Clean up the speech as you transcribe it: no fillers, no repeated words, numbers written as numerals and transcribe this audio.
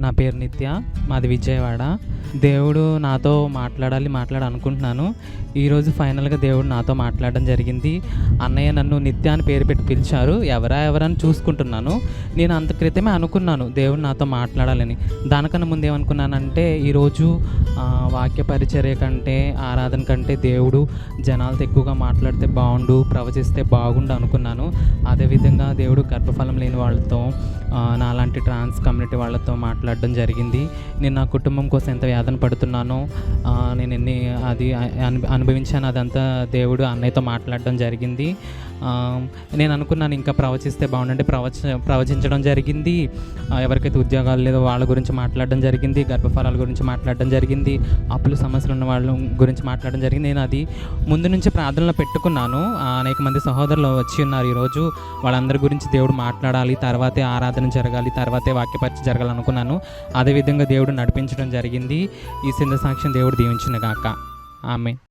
నా పేరు నిత్య, మాది విజయవాడ. దేవుడు నాతో మాట్లాడాలనుకుంటున్నాను. ఈరోజు ఫైనల్గా దేవుడు నాతో మాట్లాడడం జరిగింది. అన్నయ్య నన్ను నిత్య అని పేరు పెట్టి పిలిచారు. ఎవరని చూసుకుంటున్నాను. నేను అంత క్రితమే అనుకున్నాను దేవుడు నాతో మాట్లాడాలని. దానికన్నా ముందు ఏమనుకున్నానంటే, ఈరోజు వాక్య పరిచర్య కంటే, ఆరాధన కంటే దేవుడు జనాలతో ఎక్కువగా మాట్లాడితే బాగుండు, ప్రవచిస్తే బాగుండు అనుకున్నాను. అదేవిధంగా దేవుడు గర్భఫలం లేని వాళ్ళతో, నాలాంటి ట్రాన్స్ కమ్యూనిటీ వాళ్ళతో మాట్లాడడం జరిగింది. నేను నా కుటుంబం కోసం ఎంత వేదన పడుతున్నానో, నేను అది అనుభవించాను. అదంతా దేవుడు అన్నయ్యతో మాట్లాడడం జరిగింది. నేను అనుకున్నాను ఇంకా ప్రవచిస్తే బాగుండంటే ప్రవచించడం జరిగింది. ఎవరికైతే ఉద్యోగాలు లేదో వాళ్ళ గురించి మాట్లాడడం జరిగింది. గర్భఫలాల గురించి మాట్లాడడం జరిగింది. అప్పుల సమస్యలు ఉన్న వాళ్ళ గురించి మాట్లాడడం జరిగింది. నేను అది ముందు నుంచి ప్రార్థనలో పెట్టుకున్నాను. అనేక మంది సహోదరులు వచ్చి ఉన్నారు ఈరోజు. వాళ్ళందరి గురించి దేవుడు మాట్లాడాలి, తర్వాతే ఆరాధన జరగాలి, తర్వాతే వాక్యపరిచయం జరగాలి అనుకున్నాను. అదేవిధంగా దేవుడు నడిపించడం జరిగింది. ఈ సిద్ధ సాక్ష్యం దేవుడు దీవించిన గాక. ఆమె.